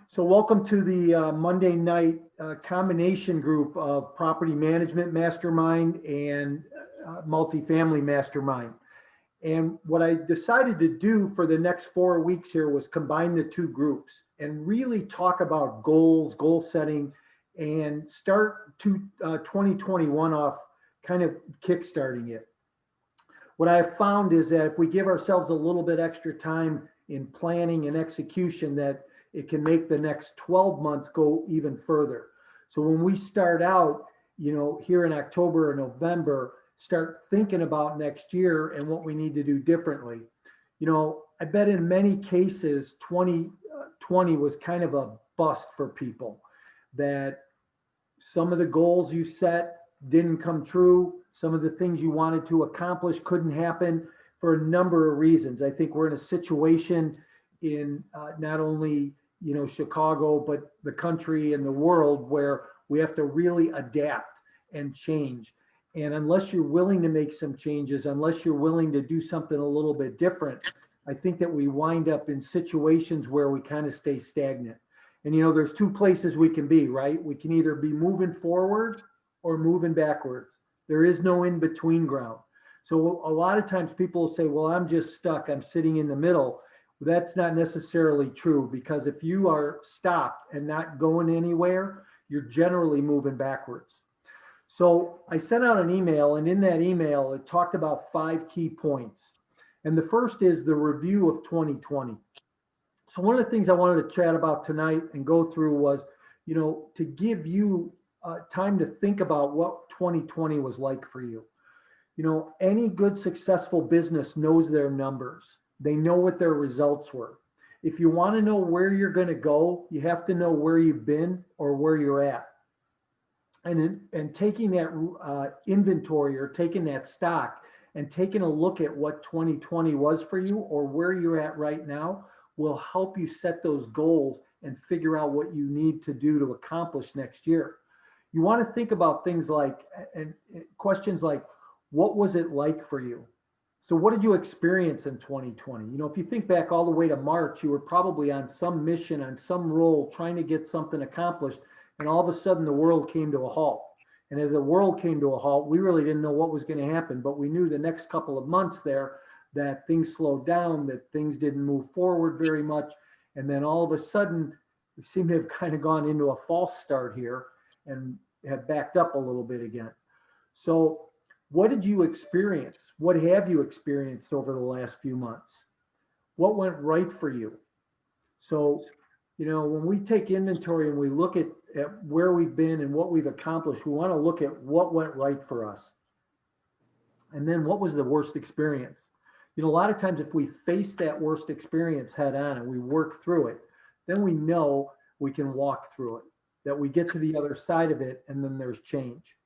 So welcome to the Monday night combination group of property management mastermind and multifamily mastermind. And what I decided to do for the next 4 weeks here was combine the two groups and really talk about goals, goal setting, and start 2021 off kind of kickstarting it. What I have found is that if we give ourselves a little bit extra time in planning and execution, that it can make the next 12 months go even further. So when we start out, here in October or November, start thinking about next year and what we need to do differently. I bet in many cases, 2020 was kind of a bust for people, that some of the goals you set didn't come true. Some of the things you wanted to accomplish couldn't happen for a number of reasons. I think we're in a situation in not only Chicago, but the country and the world where we have to really adapt and change. And unless you're willing to make some changes, unless you're willing to do something a little bit different, I think that we wind up in situations where we kind of stay stagnant. And there's two places we can be, right? We can either be moving forward or moving backwards. There is no in between ground. So a lot of times people will say, well, I'm just stuck. I'm sitting in the middle. That's not necessarily true, because if you are stopped and not going anywhere, you're generally moving backwards. So I sent out an email, and in that email, it talked about 5 key points. And the first is the review of 2020. So one of the things I wanted to chat about tonight and go through was, to give you time to think about what 2020 was like for you. Any good, successful business knows their numbers. They know what their results were. If you want to know where you're going to go, you have to know where you've been or where you're at. And taking that inventory, or taking that stock and taking a look at what 2020 was for you or where you're at right now will help you set those goals and figure out what you need to do to accomplish next year. You want to think about things like, and questions like, what was it like for you? So what did you experience in 2020? If you think back all the way to March, you were probably on some mission, on some role, trying to get something accomplished. And all of a sudden the world came to a halt. And as the world came to a halt, we really didn't know what was going to happen, but we knew the next couple of months there that things slowed down, that things didn't move forward very much. And then all of a sudden, we seem to have kind of gone into a false start here and have backed up a little bit again. So what did you experience? What have you experienced over the last few months? What went right for you? So, when we take inventory and we look at where we've been and what we've accomplished, we want to look at what went right for us. And then what was the worst experience? A lot of times if we face that worst experience head on and we work through it, then we know we can walk through it, that we get to the other side of it, and then there's change.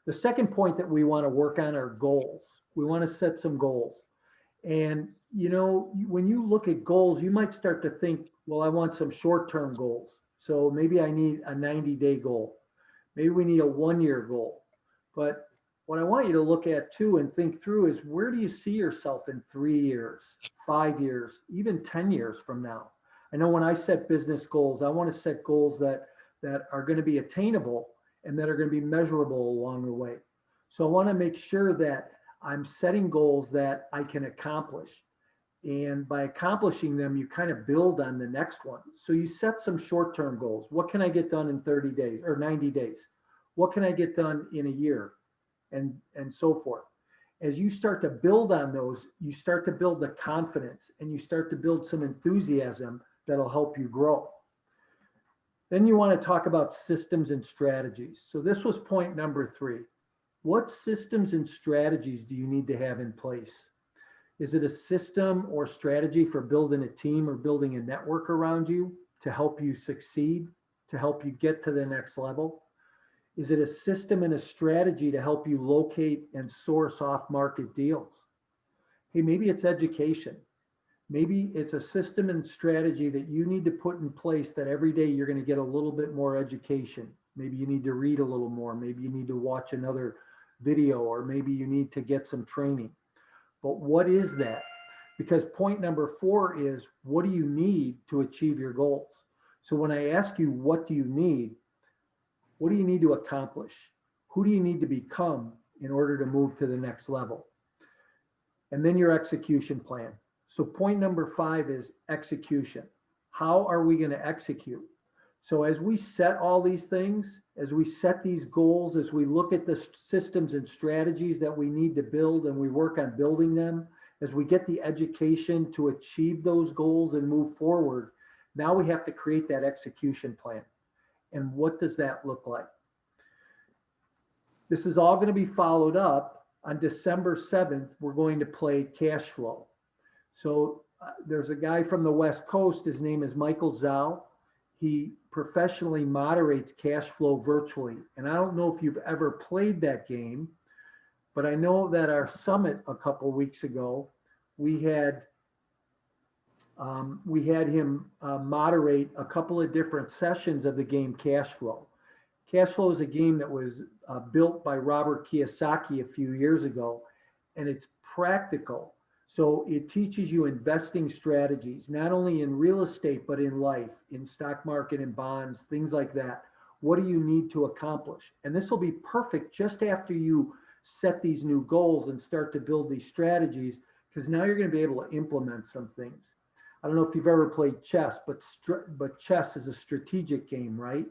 The second point that we want to work on are goals. We want to set some goals. And, when you look at goals, you might start to think, well, I want some short-term goals. So maybe I need a 90-day goal. Maybe we need a 1-year goal. But what I want you to look at too and think through is, where do you see yourself in 3 years, 5 years, even 10 years from now? I know when I set business goals, I want to set goals that are going to be attainable and that are going to be measurable along the way. So I want to make sure that I'm setting goals that I can accomplish. And by accomplishing them, you kind of build on the next one. So you set some short-term goals. What can I get done in 30 days or 90 days? What can I get done in a year? And so forth. As you start to build on those, you start to build the confidence and you start to build some enthusiasm that'll help you grow. Then you want to talk about systems and strategies. So this was point number 3. What systems and strategies do you need to have in place? Is it a system or strategy for building a team or building a network around you to help you succeed, to help you get to the next level? Is it a system and a strategy to help you locate and source off-market deals? Hey, maybe it's education. Maybe it's a system and strategy that you need to put in place, that every day you're going to get a little bit more education. Maybe you need to read a little more. Maybe you need to watch another video, or maybe you need to get some training. But what is that? Because point number 4 is, what do you need to achieve your goals? So when I ask you, what do you need? What do you need to accomplish? Who do you need to become in order to move to the next level? And then your execution plan. So point number 5 is execution. How are we going to execute? So as we set all these things, as we set these goals, as we look at the systems and strategies that we need to build and we work on building them, as we get the education to achieve those goals and move forward, now we have to create that execution plan. And what does that look like? This is all going to be followed up on December 7th. We're going to play cash flow. So there's a guy from the West Coast. His name is Michael Zhao. He professionally moderates cash flow virtually. And I don't know if you've ever played that game, but I know that our summit a couple of weeks ago, we had him moderate a couple of different sessions of the game Cash Flow. Cash Flow is a game that was built by Robert Kiyosaki a few years ago, and it's practical. So it teaches you investing strategies, not only in real estate, but in life, in stock market and bonds, things like that. What do you need to accomplish? And this will be perfect just after you set these new goals and start to build these strategies, because now you're going to be able to implement some things. I don't know if you've ever played chess, but chess is a strategic game, right?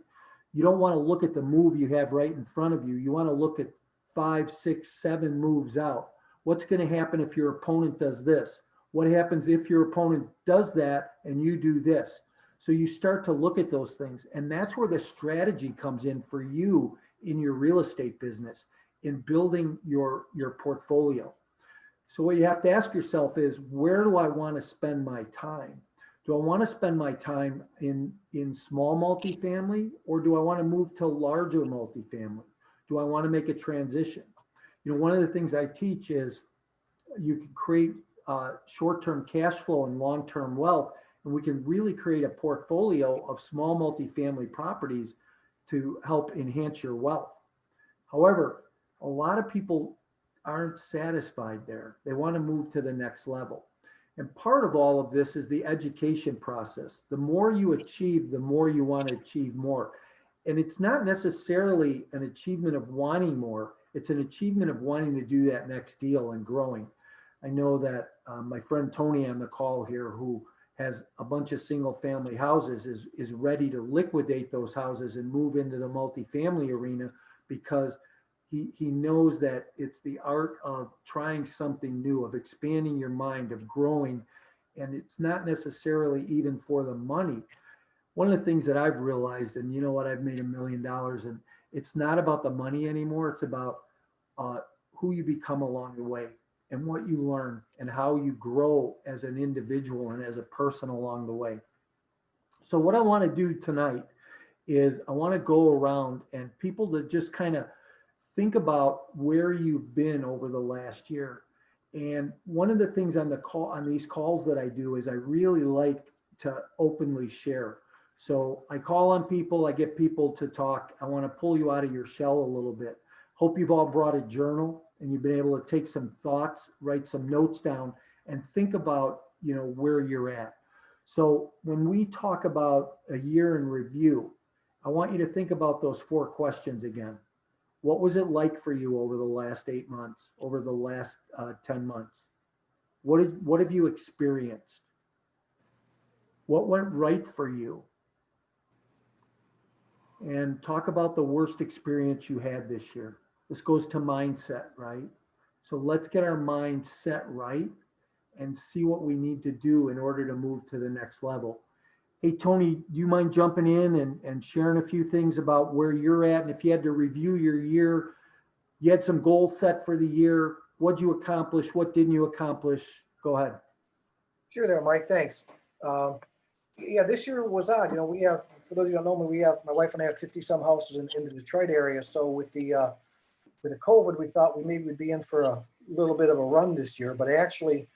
You don't want to look at the move you have right in front of you. You want to look at 5, 6, 7 moves out. What's going to happen if your opponent does this? What happens if your opponent does that and you do this? So you start to look at those things. And that's where the strategy comes in for you in your real estate business, in building your portfolio. So what you have to ask yourself is, where do I want to spend my time? Do I want to spend my time in small multifamily, or do I want to move to larger multifamily? Do I want to make a transition? You know, one of the things I teach is you can create short-term cash flow and long-term wealth, and we can really create a portfolio of small multifamily properties to help enhance your wealth. However, a lot of people aren't satisfied there. They want to move to the next level. And part of all of this is the education process. The more you achieve, the more you want to achieve more. And it's not necessarily an achievement of wanting more. It's an achievement of wanting to do that next deal and growing. I know that my friend Tony on the call here, who has a bunch of single family houses, is ready to liquidate those houses and move into the multifamily arena, because he knows that it's the art of trying something new, of expanding your mind, of growing. And it's not necessarily even for the money. One of the things that I've realized, and you know what, I've made $1 million, and it's not about the money anymore. It's about who you become along the way, and what you learn, and how you grow as an individual and as a person along the way. So what I want to do tonight is I want to go around and people to just kind of think about where you've been over the last year. And one of the things on these calls that I do is I really like to openly share. So I call on people, I get people to talk. I want to pull you out of your shell a little bit. Hope you've all brought a journal and you've been able to take some thoughts, write some notes down, and think about, you know, where you're at. So when we talk about a year in review, I want you to think about those 4 questions again. What was it like for you over the last 8 months, over the last 10 months? What have you experienced? What went right for you? And talk about the worst experience you had this year. This goes to mindset, right? So let's get our mind set right and see what we need to do in order to move to the next level. Hey, Tony, do you mind jumping in and sharing a few things about where you're at? And if you had to review your year, you had some goals set for the year. What'd you accomplish? What didn't you accomplish? Go ahead. Sure there, Mike. Thanks. Yeah, this year was odd. You know, we have, for those of you who don't know me, my wife and I have 50 some houses in the Detroit area. So with the COVID, we thought we maybe would be in for a little bit of a run this year, but actually,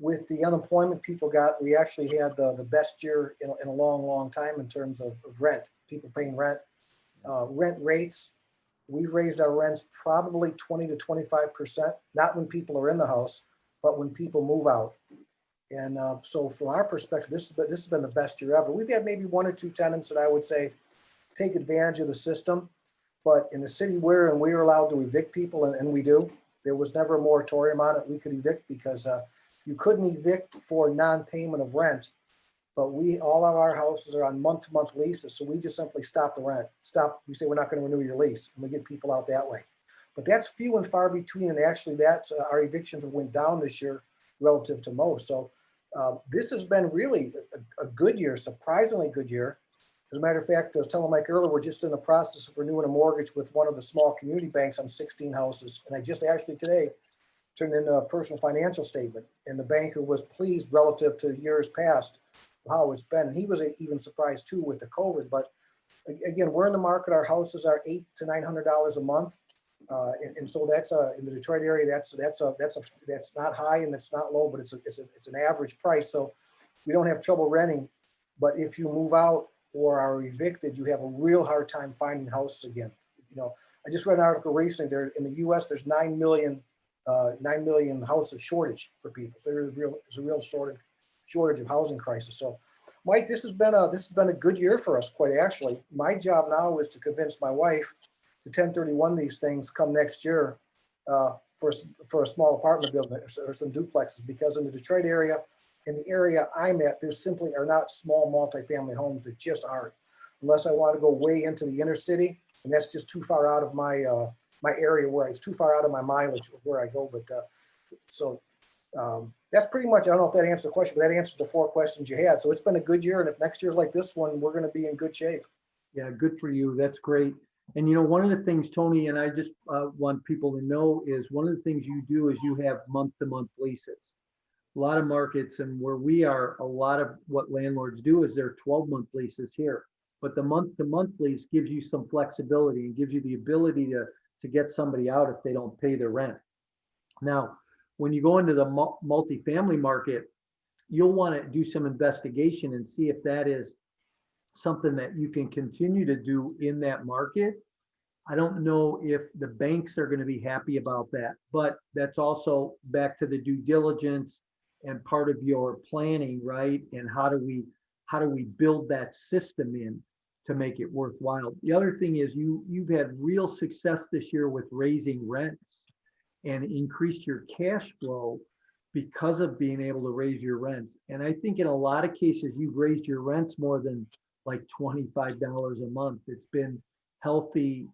with the unemployment people got, we actually had the best year in a long, long time in terms of rent, people paying rent. Rent rates, we've raised our rents probably 20 to 25%, not when people are in the house, but when people move out. And so from our perspective, this has been the best year ever. We've had maybe one or two tenants that I would say take advantage of the system, but in the city we are allowed to evict people, and we do. There was never a moratorium on it. We could evict because you couldn't evict for non-payment of rent, but all of our houses are on month-to-month leases, so we just simply stop the rent. We say we're not going to renew your lease, and we get people out that way. But that's few and far between, and actually our evictions went down this year relative to most. So this has been really a good year, surprisingly good year. As a matter of fact, I was telling Mike earlier, we're just in the process of renewing a mortgage with one of the small community banks on 16 houses. And I just actually today turned in a personal financial statement. And the banker was pleased relative to years past how it's been. He was even surprised too with the COVID. But again, we're in the market. Our houses are $800 to $900 a month. And so that's in the Detroit area. That's not high and it's not low, but it's an average price. So we don't have trouble renting. But if you move out or are evicted, you have a real hard time finding houses again. I just read an article recently. There in the U.S. there's 9 million houses shortage for people. So there's a real shortage of housing crisis. So, Mike, this has been a good year for us, quite actually. My job now is to convince my wife to 1031 these things come next year for a small apartment building or some duplexes, because in the Detroit area, in the area I'm at, there simply are not small multifamily homes. There just aren't, unless I want to go way into the inner city, and that's just too far out of my my area where it's too far out of my mileage of where I go. But that's pretty much. I don't know if that answers the question, but that answers the 4 questions you had. So it's been a good year, and if next year's like this one, we're going to be in good shape. Yeah, good for you. That's great. And one of the things, Tony, and I just want people to know is one of the things you do is you have month-to-month leases. A lot of markets and where we are, a lot of what landlords do is they're 12-month leases here. But the month-to-month lease gives you some flexibility and gives you the ability to get somebody out if they don't pay their rent. Now, when you go into the multifamily market, you'll want to do some investigation and see if that is something that you can continue to do in that market. I don't know if the banks are going to be happy about that, but that's also back to the due diligence and part of your planning, right? And how do we build that system in to make it worthwhile? The other thing is you've had real success this year with raising rents and increased your cash flow because of being able to raise your rents. And I think in a lot of cases, you've raised your rents more than like $25 a month. It's been healthy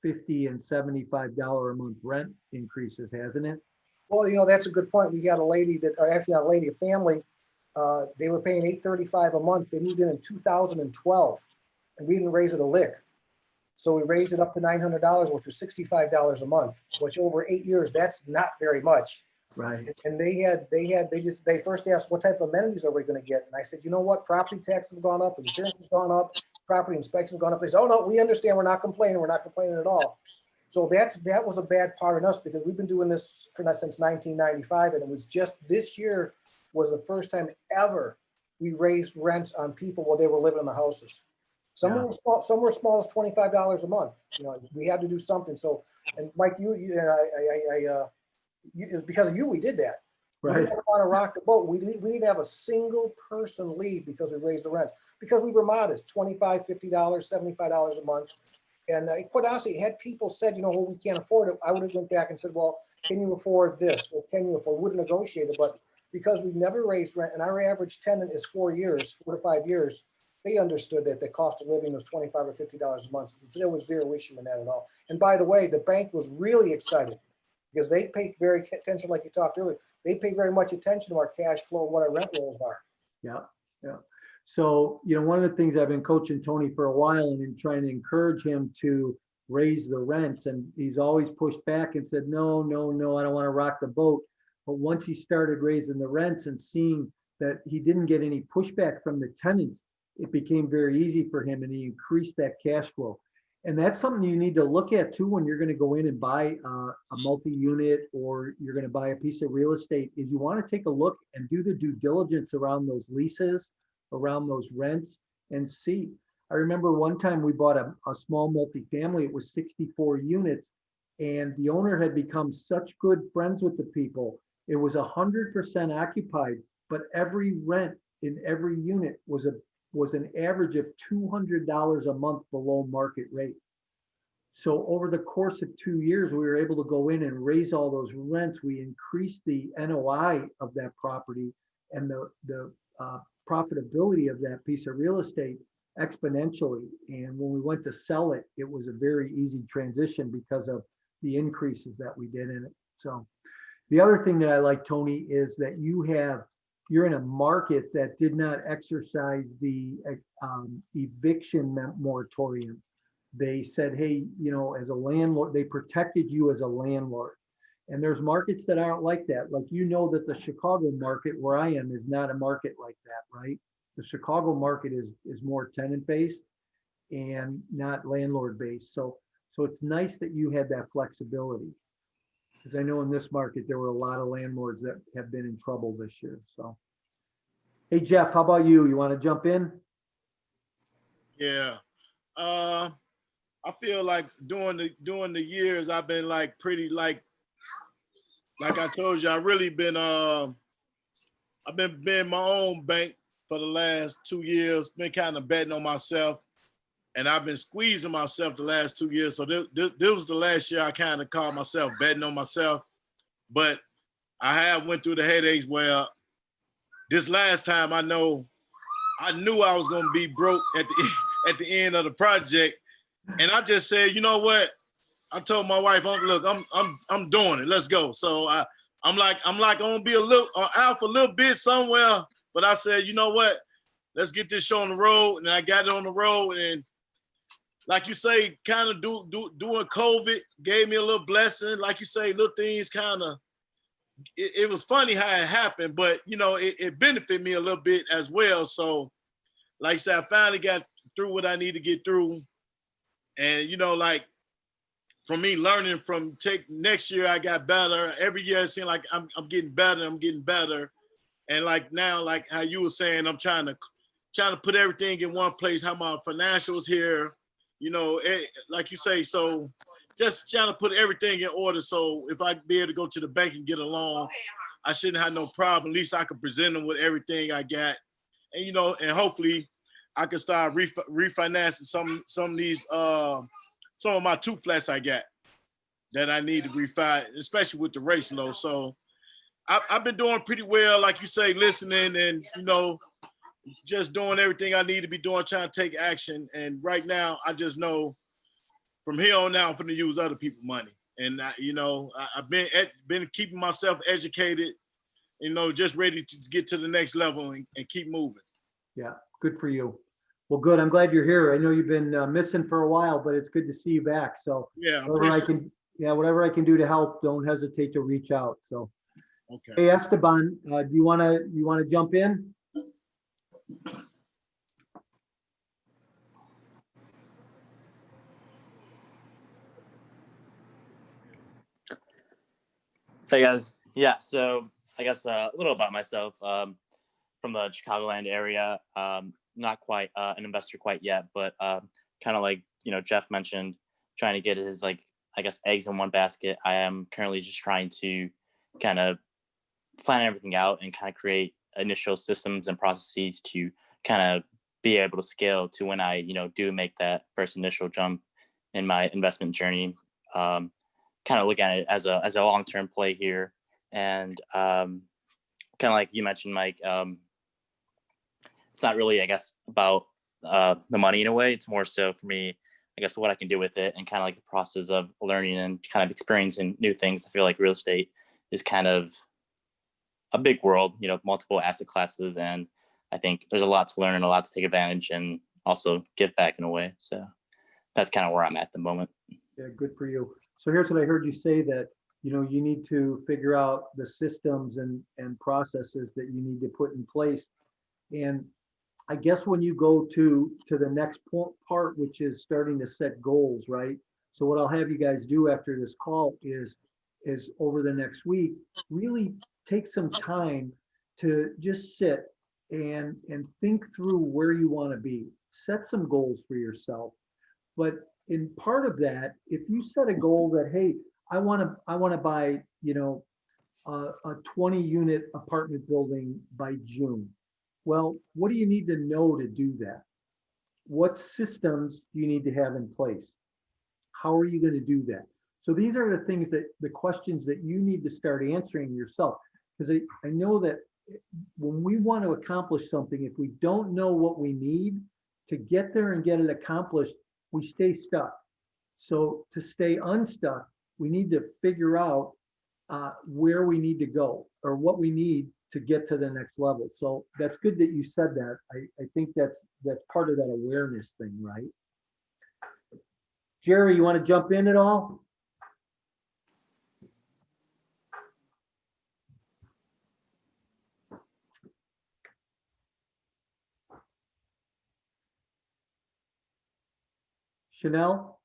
$50 and $75 a month rent increases, hasn't it? Well, that's a good point. We got a lady a family, they were paying $835 a month. They moved in 2012, and we didn't raise it a lick. So we raised it up to $900, which was $65 a month, which over 8 years, that's not very much. Right. And they first asked, what type of amenities are we going to get? And I said, you know what? Property taxes have gone up, insurance has gone up, property inspections have gone up. They said, oh no, we understand. We're not complaining. We're not complaining at all. So that was a bad part on us, because we've been doing this since 1995, and it was just this year was the first time ever we raised rents on people while they were living in the houses. Some were as small as $25 a month. We had to do something. So, and Mike, it was because of you we did that. Right. We didn't want to rock the boat. We didn't have a single person leave because we raised the rents, because we were modest, $25, $50, $75 a month. And quite honestly, had people said, well, we can't afford it, I would have went back and said, well, can you afford this? Well, can you afford? We would have negotiated. But because we've never raised rent, and our average tenant is 4 to 5 years, they understood that the cost of living was $25 or $50 a month. So there was zero issue in that at all. And by the way, the bank was really excited, because they pay very attention, like you talked earlier. They pay very much attention to our cash flow and what our rent rolls are. Yeah. So, one of the things I've been coaching Tony for a while and in trying to encourage him to raise the rents, and he's always pushed back and said, no, I don't want to rock the boat. But once he started raising the rents and seeing that he didn't get any pushback from the tenants, it became very easy for him, and he increased that cash flow. And that's something you need to look at too when you're going to go in and buy a multi-unit, or you're going to buy a piece of real estate, is you want to take a look and do the due diligence around those leases, around those rents, and see. I remember one time we bought a small multifamily. It was 64 units, and the owner had become such good friends with the people. It was 100% occupied, but every rent in every unit was an average of $200 a month below market rate. So over the course of 2 years, we were able to go in and raise all those rents. We increased the NOI of that property and the profitability of that piece of real estate exponentially. And when we went to sell it, it was a very easy transition because of the increases that we did in it. So the other thing that I like, Tony, is that you're in a market that did not exercise the eviction moratorium. They said, hey, as a landlord, they protected you as a landlord. And there's markets that aren't like that. Like, that the Chicago market where I am is not a market like that, right? The Chicago market is more tenant-based and not landlord-based. So it's nice that you had that flexibility. Because I know in this market, there were a lot of landlords that have been in trouble this year. So, hey, Jeff, how about you? You want to jump in? Yeah. I feel like during the years I've been like pretty like I told you, I really been I've been being my own bank for the last 2 years, been kind of betting on myself, and I've been squeezing myself the last 2 years. So this was the last year I kind of called myself betting on myself. But I have went through the headaches where this last time I knew I was gonna be broke at the end of the project. And I just said, you know what? I told my wife, look, I'm doing it. Let's go. So I'm like gonna be out for a little bit somewhere. But I said, you know what? Let's get this show on the road. And I got it on the road. And like you say, kind of doing COVID gave me a little blessing. Like you say, little things kind of. It was funny how it happened, but it benefited me a little bit as well. So, like I said, I finally got through what I need to get through. And, like from me learning from next year, I got better. Every year it seemed like I'm getting better. I'm getting better. And like now, like how you were saying, I'm trying to put everything in one place, how my financials here, like you say, so just trying to put everything in order. So if I be able to go to the bank and get a loan, I shouldn't have no problem. At least I could present them with everything I got. And, and hopefully I can start refinancing some of these, some of my 2 flats I got that I need to refi, especially with the race low. So I've been doing pretty well, like you say, listening and, just doing everything I need to be doing, trying to take action. And right now, I just know from here on out, I'm going to use other people's money. And, I've been keeping myself educated, just ready to get to the next level and keep moving. Yeah, good for you. Well, good. I'm glad you're here. I know you've been missing for a while, but it's good to see you back. So yeah, whatever I can do to help, don't hesitate to reach out. So, okay. Hey, Esteban, do you want to jump in? Hey guys, yeah. So I guess a little about myself. From the Chicagoland area. Not quite an investor quite yet, but kind of like Jeff mentioned, trying to get his eggs in one basket. I am currently just trying to kind of plan everything out and kind of create initial systems and processes to kind of be able to scale to when I do make that first initial jump in my investment journey. Kind of look at it as a long-term play here, and kind of like you mentioned, Mike. It's not really, I guess, about the money in a way. It's more so for me, I guess, what I can do with it and kind of like the process of learning and kind of experiencing new things. I feel like real estate is kind of a big world, multiple asset classes. And I think there's a lot to learn and a lot to take advantage and also give back in a way. So that's kind of where I'm at the moment. Yeah, good for you. So here's what I heard you say, that you need to figure out the systems and processes that you need to put in place. And I guess when you go to the next part, which is starting to set goals, right? So what I'll have you guys do after this call is over the next week, really take some time to just sit and think through where you want to be. Set some goals for yourself. But in part of that, if you set a goal that, hey, I want to buy, a 20-unit apartment building by June. Well, what do you need to know to do that? What systems do you need to have in place? How are you going to do that? So these are the things that the questions that you need to start answering yourself. Because I know that when we want to accomplish something, if we don't know what we need to get there and get it accomplished, we stay stuck. So to stay unstuck, we need to figure out where we need to go or what we need to get to the next level. So that's good that you said that. I think that's part of that awareness thing, right? Jerry, you want to jump in at all? Chanel?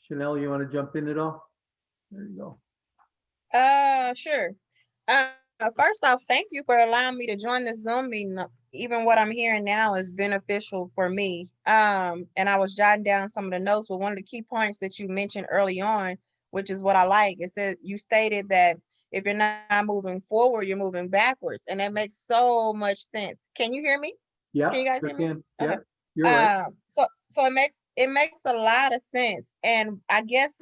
Chanel, you want to jump in at all? There you go. Sure. First off, thank you for allowing me to join this Zoom meeting. Even what I'm hearing now is beneficial for me. And I was jotting down some of the notes, but one of the key points that you mentioned early on, which is what I like, it says you stated that if you're not moving forward, you're moving backwards. And that makes so much sense. Can you hear me? Yeah, Can you guys sure hear me? can. Okay. Yeah, you're right. So it makes a lot of sense. And I guess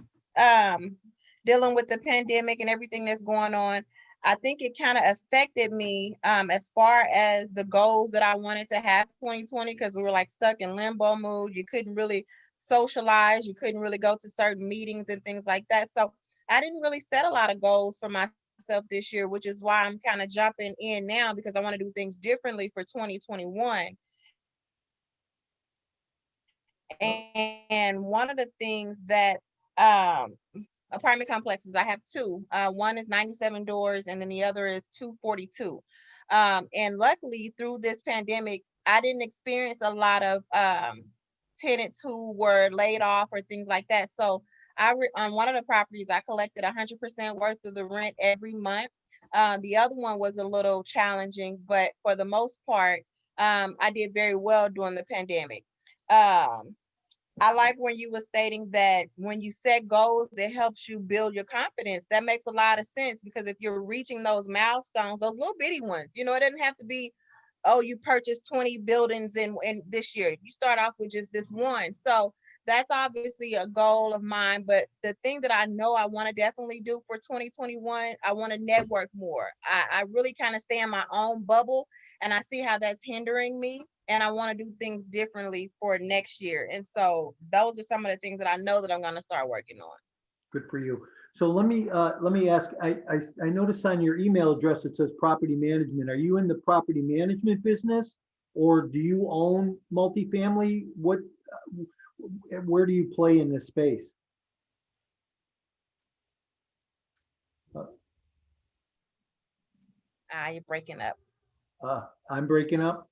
dealing with the pandemic and everything that's going on, I think it kind of affected me as far as the goals that I wanted to have 2020, because we were like stuck in limbo mood. You couldn't really socialize, you couldn't really go to certain meetings and things like that. So I didn't really set a lot of goals for myself this year, which is why I'm kind of jumping in now, because I want to do things differently for 2021. And one of the things that apartment complexes, I have two. One is 97 doors and then the other is 242. And luckily through this pandemic, I didn't experience a lot of tenants who were laid off or things like that. So on one of the properties, I collected 100% worth of the rent every month. The other one was a little challenging, but for the most part, I did very well during the pandemic. I like when you were stating that when you set goals, it helps you build your confidence. That makes a lot of sense, because if you're reaching those milestones, those little bitty ones, it doesn't have to be, oh, you purchased 20 buildings in this year. You start off with just this one. So that's obviously a goal of mine. But the thing that I know I want to definitely do for 2021, I want to network more. I really kind of stay in my own bubble, and I see how that's hindering me. And I want to do things differently for next year. And so those are some of the things that I know that I'm going to start working on. Good for you. So let me ask, I noticed on your email address, it says property management. Are you in the property management business, or do you own multifamily? Where do you play in this space? You're breaking up. I'm breaking up.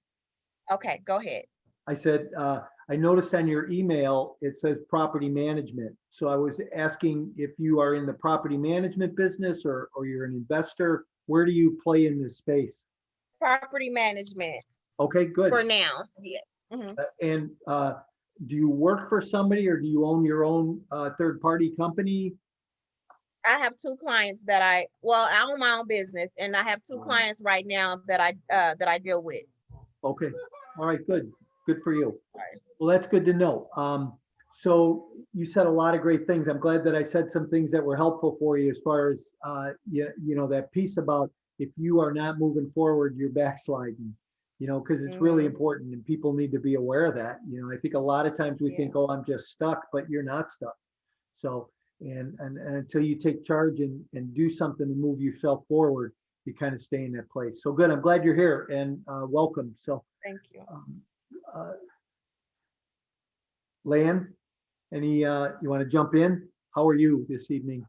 Okay, go ahead. I said, I noticed on your email, it says property management. So I was asking if you are in the property management business, or you're an investor. Where do you play in this space? Property management. Okay, good. For now, yeah. Mm-hmm. And do you work for somebody, or do you own your own third-party company? I have two clients that I own my own business, and I have two clients right now that I deal with. Okay, all right, good for you. Right. Well, that's good to know. So you said a lot of great things. I'm glad that I said some things that were helpful for you, as far as that piece about if you are not moving forward, you're backsliding, because it's really important, and people need to be aware of that. I think a lot of times we think, oh, I'm just stuck, but you're not stuck. So, and until you take charge and do something to move yourself forward, you kind of stay in that place. So good. I'm glad you're here, and welcome. So thank you. Lan, you want to jump in? How are you this evening?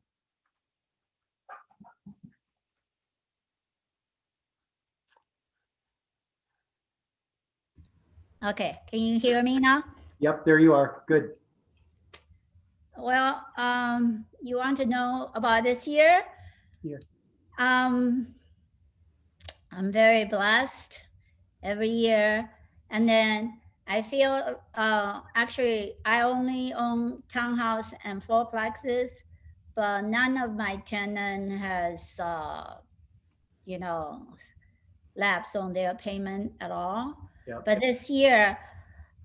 Okay, can you hear me now? Yep, there you are. Good. Well, you want to know about this year? Yeah. I'm very blessed every year. And then I feel actually I only own townhouse and fourplexes, but none of my tenant has you know lapse on their payment at all. Yeah. But this year,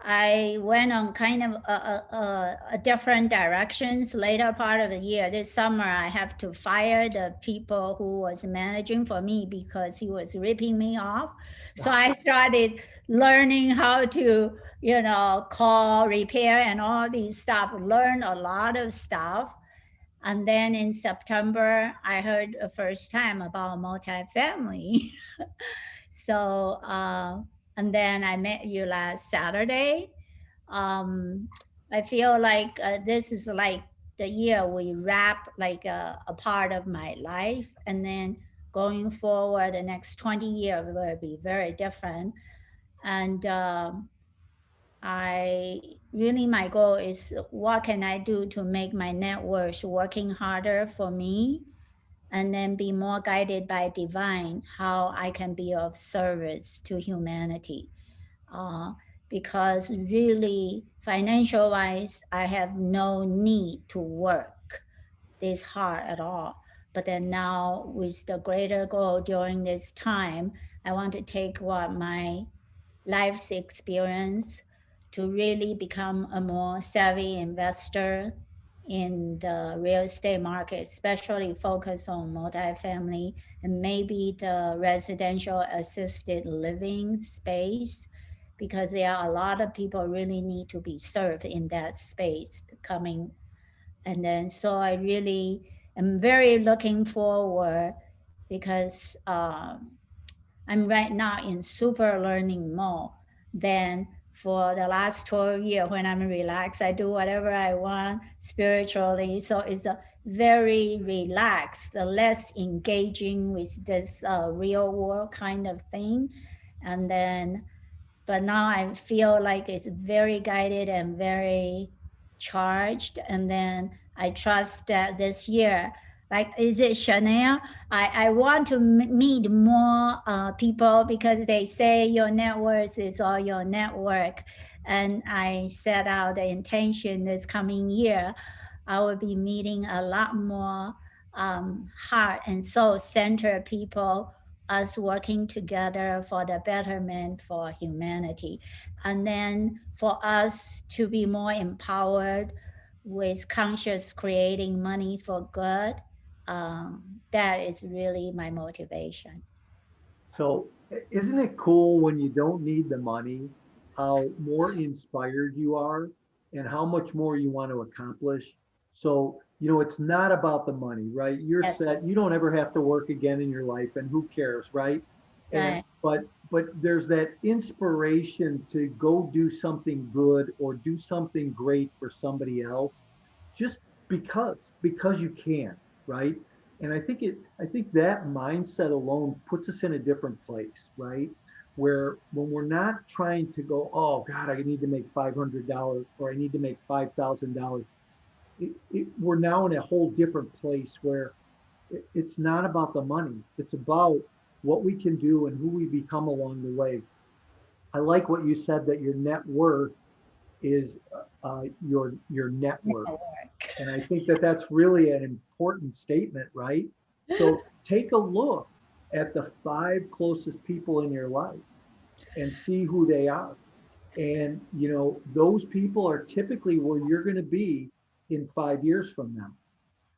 I went on kind of a different directions later part of the year. This summer, I have to fire the people who was managing for me because he was ripping me off. So I started learning how to, call, repair, and all these stuff. Learn a lot of stuff. And then in September, I heard the first time about multifamily. So, and then I met you last Saturday. Um, I feel like this is like the year we wrap like a part of my life. And then going forward, the next 20 years will be very different. And I really, my goal is what can I do to make my networks working harder for me, and then be more guided by divine, how I can be of service to humanity. Uh, because really, financial wise, I have no need to work this hard at all. But then now, with the greater goal during this time, I want to take what my life's experience to really become a more savvy investor in the real estate market, especially focus on multifamily and maybe the residential assisted living space, because there are a lot of people really need to be served in that space coming. And then, so I really am very looking forward because I'm right now in super learning mode. Then for the last 12 years, when I'm relaxed, I do whatever I want spiritually. So it's a very relaxed, less engaging with this real world kind of thing. And then, but now I feel like it's very guided and very charged. And then I trust that this year, like, is it Chanel? I want to meet more people because they say your network is all your network. And I set out the intention this coming year, I will be meeting a lot more heart and soul centered people, us working together for the betterment for humanity. And then for us to be more empowered with conscious creating money for good. That is really my motivation. So isn't it cool when you don't need the money, how more inspired you are and how much more you want to accomplish? So, it's not about the money, right? You're Yes, set. You don't ever have to work again in your life, and who cares, right? And right. but there's that inspiration to go do something good or do something great for somebody else just because you can, right? And I think that mindset alone puts us in a different place, right? Where when we're not trying to go, oh God, I need to make $500 or I need to make $5,000, we're now in a whole different place where it's not about the money. It's about what we can do and who we become along the way. I like what you said, that your net worth is your network. And I think that that's really an important statement, right? So take a look at the 5 closest people in your life and see who they are. And, those people are typically where you're going to be in 5 years from now.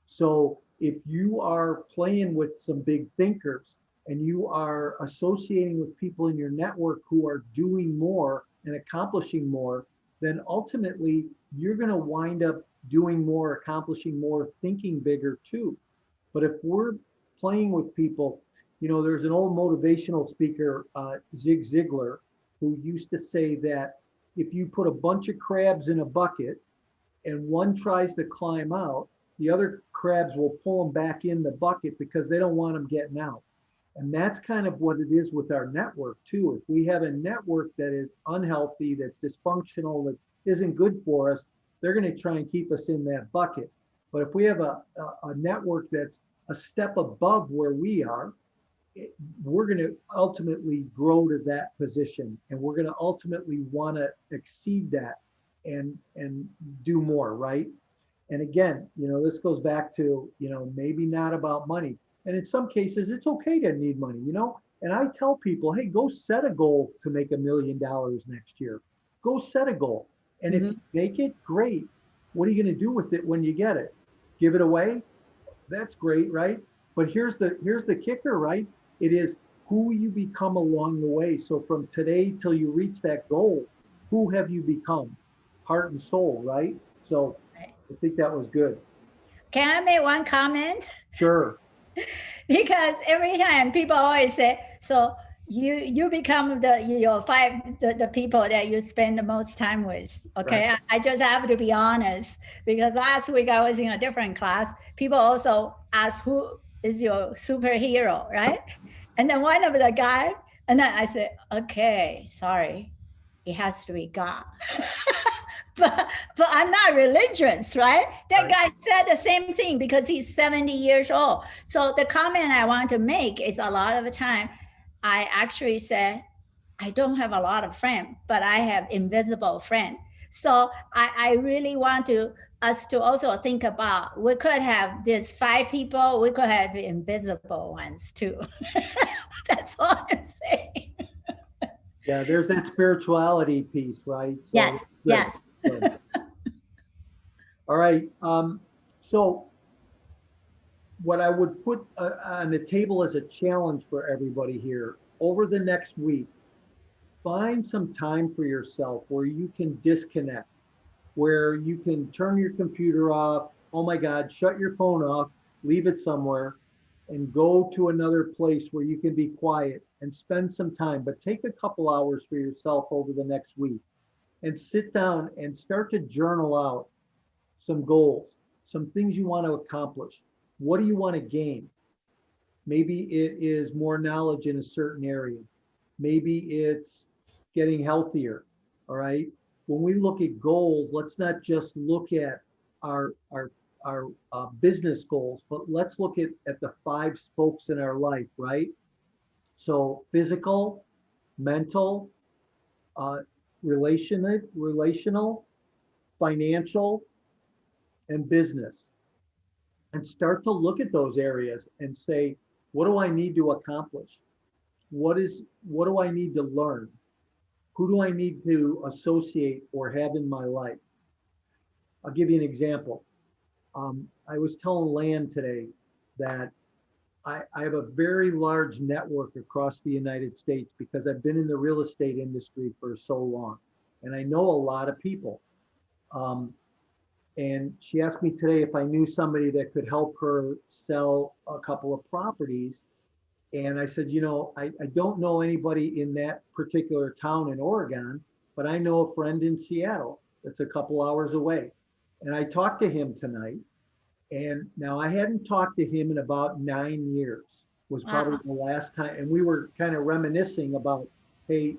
So if you are playing with some big thinkers and you are associating with people in your network who are doing more and accomplishing more, then ultimately you're going to wind up doing more, accomplishing more, thinking bigger too. But if we're playing with people, there's an old motivational speaker, Zig Ziglar, who used to say that if you put a bunch of crabs in a bucket and one tries to climb out, the other crabs will pull them back in the bucket because they don't want them getting out. And that's kind of what it is with our network too. If we have a network that is unhealthy, that's dysfunctional, that isn't good for us, they're going to try and keep us in that bucket. But if we have a network that's a step above where we are, we're going to ultimately grow to that position, and we're going to ultimately want to exceed that and do more, right? And again, this goes back to, maybe not about money. And in some cases, it's okay to need money, And I tell people, hey, go set a goal to make $1 million next year. Go set a goal. And if you make it, great. What are you going to do with it when you get it? Give it away? That's great, right? But here's the kicker, right? It is who you become along the way. So from today till you reach that goal, who have you become? Heart and soul, right? So I think that was good. Can I make one comment? Sure. Because every time people always say, so you become the people that you spend the most time with. Okay. Right. I just have to be honest, because last week I was in a different class. People also ask, who is your superhero, right? And then one of the guy, and then I said, okay, sorry, it has to be God. but I'm not religious, right? That Right. guy said the same thing because he's 70 years old. So the comment I want to make is, a lot of the time, I actually said, I don't have a lot of friends, but I have invisible friends. So I really want us to also think about, we could have these 5 people, we could have the invisible ones too. That's all I'm saying. Yeah, there's that spirituality piece, right? So, Yes, good, yes. good. All right. So what I would put on the table as a challenge for everybody here over the next week, find some time for yourself where you can disconnect, where you can turn your computer off. Oh my God, shut your phone off, leave it somewhere, and go to another place where you can be quiet and spend some time. But take a couple hours for yourself over the next week and sit down and start to journal out some goals, some things you want to accomplish. What do you want to gain? Maybe it is more knowledge in a certain area. Maybe it's getting healthier. All right. When we look at goals, let's not just look at our business goals, but let's look at the 5 spokes in our life, right? So physical, mental, relational, financial, and business. And start to look at those areas and say, what do I need to accomplish? What do I need to learn? Who do I need to associate or have in my life? I'll give you an example. I was telling Lan today that I have a very large network across the United States because I've been in the real estate industry for so long, and I know a lot of people. And she asked me today if I knew somebody that could help her sell a couple of properties. And I said, I don't know anybody in that particular town in Oregon, but I know a friend in Seattle that's a couple hours away. And I talked to him tonight. And now I hadn't talked to him in about 9 years, was probably the last time. And we were kind of reminiscing about, hey,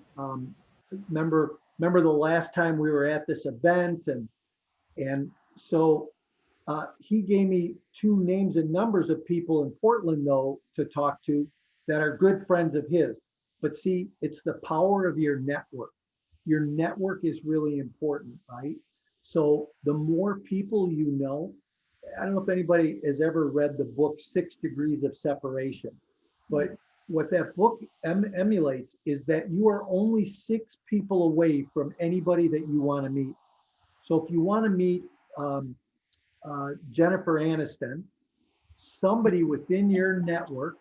remember the last time we were at this event? And so he gave me 2 names and numbers of people in Portland, though, to talk to that are good friends of his. But see, it's the power of your network. Your network is really important, right? So the more people you know, I don't know if anybody has ever read the book 6 Degrees of Separation, but what that book emulates is that you are only 6 people away from anybody that you want to meet. So if you want to meet Jennifer Aniston, somebody within your network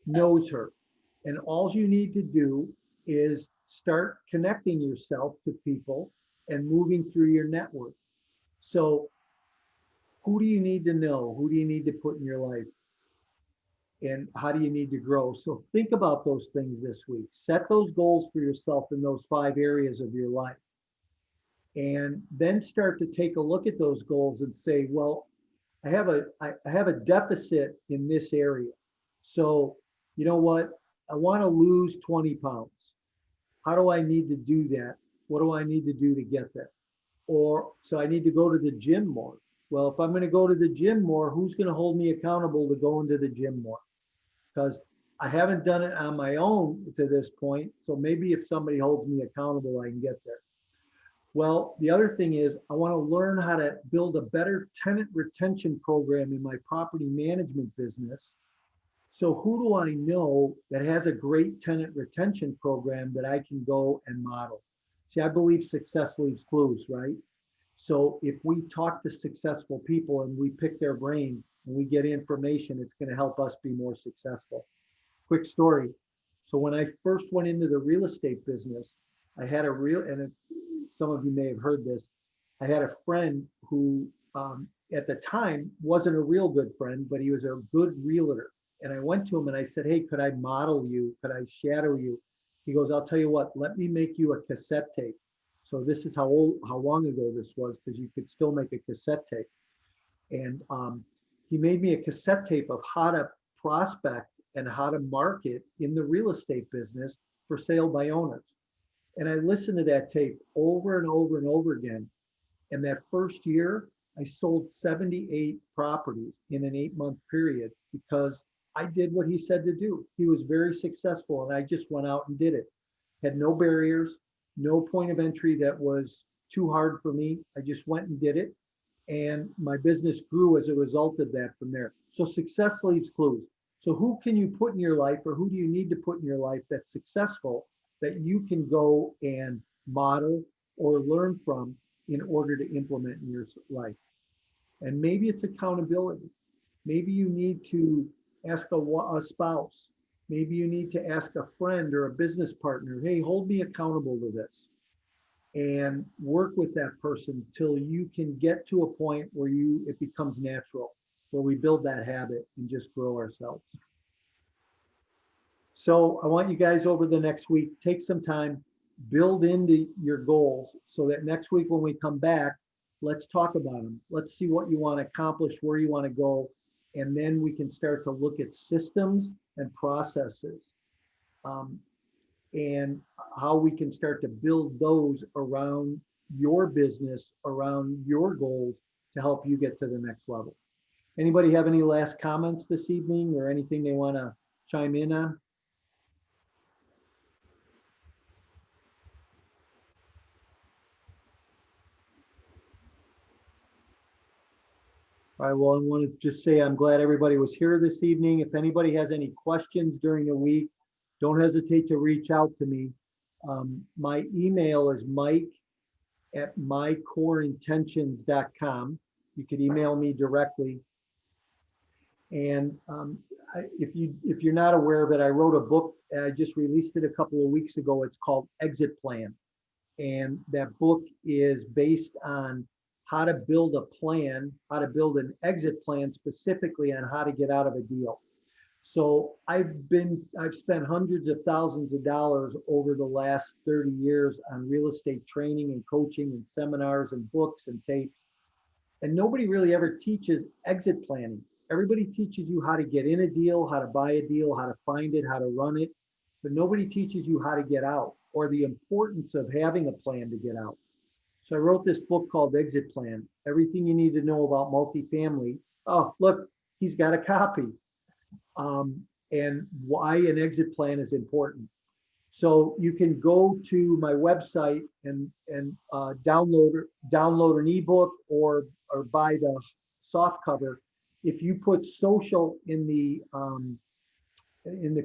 knows her. And all you need to do is start connecting yourself to people and moving through your network. So who do you need to know? Who do you need to put in your life? And how do you need to grow? So think about those things this week. Set those goals for yourself in those 5 areas of your life. And then start to take a look at those goals and say, well, I have a deficit in this area. So you know what? I want to lose 20 pounds. How do I need to do that? What do I need to do to get there? Or so I need to go to the gym more. Well, if I'm going to go to the gym more, who's going to hold me accountable to go into the gym more? Because I haven't done it on my own to this point. So maybe if somebody holds me accountable, I can get there. Well, the other thing is I want to learn how to build a better tenant retention program in my property management business. So who do I know that has a great tenant retention program that I can go and model? See, I believe success leaves clues, right? So if we talk to successful people and we pick their brain and we get information, it's going to help us be more successful. Quick story. So when I first went into the real estate business, I had some of you may have heard this. I had a friend who at the time wasn't a real good friend, but he was a good realtor. And I went to him and I said, hey, could I model you? Could I shadow you? He goes, I'll tell you what, let me make you a cassette tape. So this is how long ago this was, because you could still make a cassette tape. And he made me a cassette tape of how to prospect and how to market in the real estate business for sale by owners. And I listened to that tape over and over and over again. And that first year, I sold 78 properties in an 8-month period because I did what he said to do. He was very successful and I just went out and did it. Had no barriers, no point of entry that was too hard for me. I just went and did it. And my business grew as a result of that from there. So success leaves clues. So who can you put in your life, or who do you need to put in your life that's successful that you can go and model or learn from in order to implement in your life? And maybe it's accountability. Maybe you need to ask a spouse. Maybe you need to ask a friend or a business partner, hey, hold me accountable to this. And work with that person till you can get to a point where it becomes natural, where we build that habit and just grow ourselves. So I want you guys over the next week, take some time, build into your goals so that next week when we come back, let's talk about them. Let's see what you want to accomplish, where you want to go. And then we can start to look at systems and processes and how we can start to build those around your business, around your goals to help you get to the next level. Anybody have any last comments this evening or anything they want to chime in on? All right, well, I want to just say I'm glad everybody was here this evening. If anybody has any questions during the week, don't hesitate to reach out to me. My email is mike@mycoreintentions.com. You could email me directly. And if you're not aware of it, I wrote a book. I just released it a couple of weeks ago. It's called Exit Plan. And that book is based on how to build a plan, how to build an exit plan specifically on how to get out of a deal. So I've spent hundreds of thousands of dollars over the last 30 years on real estate training and coaching and seminars and books and tapes. And nobody really ever teaches exit planning. Everybody teaches you how to get in a deal, how to buy a deal, how to find it, how to run it, but nobody teaches you how to get out or the importance of having a plan to get out. So I wrote this book called Exit Plan, everything you need to know about multifamily. Oh, look, he's got a copy. And why an exit plan is important. So you can go to my website and download an ebook or buy the soft cover. If you put social in the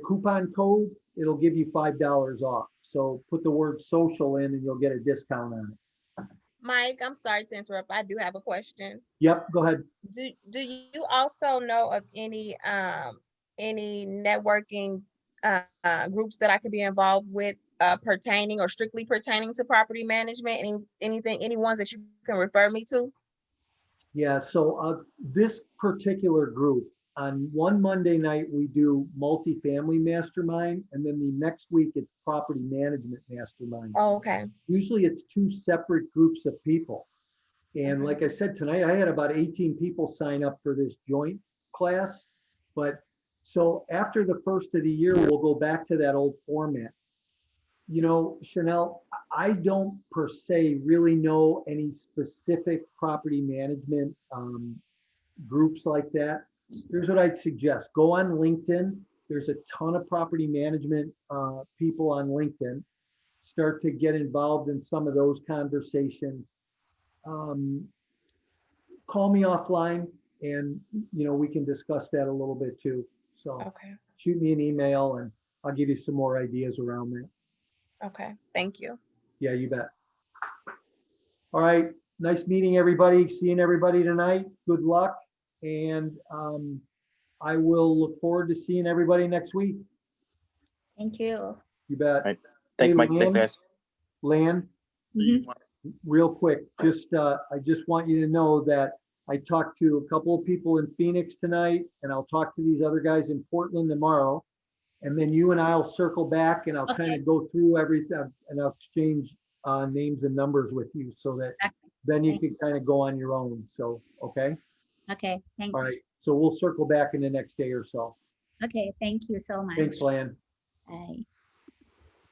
coupon code, it'll give you $5 off. So put the word social in and you'll get a discount on it. Mike, I'm sorry to interrupt. I do have a question. Yep, go ahead. Do you also know of any networking groups that I could be involved with pertaining or strictly pertaining to property management? Any ones that you can refer me to? Yeah, so this particular group, on one Monday night, we do multifamily mastermind, and then the next week it's property management mastermind. Oh, okay. Usually it's two separate groups of people. And like I said, tonight I had about 18 people sign up for this joint class. But so after the first of the year, we'll go back to that old format. You know, Chanel, I don't per se really know any specific property management groups like that. Here's what I'd suggest. Go on LinkedIn There's a ton of property management people on LinkedIn. Start to get involved in some of those conversations. Call me offline and, we can discuss that a little bit too. So Okay. shoot me an email and I'll give you some more ideas around that. Okay. Thank you. Yeah, you bet. All right. Nice meeting everybody. Seeing everybody tonight. Good luck. And I will look forward to seeing everybody next week. Thank you. You bet. Right. Thanks, Hey, Mike. Thanks, Lan, guys. Lan, You might- real quick, I just want you to know that I talked to a couple of people in Phoenix tonight, and I'll talk to these other guys in Portland tomorrow. And then you and I'll circle back and I'll kind of go through everything and I'll exchange names and numbers with you so that then you can kind of go on your own. So, okay. Okay, thank All you. right. So we'll circle back in the next day or so. Okay, thank you so much. Thanks, Lan. Bye.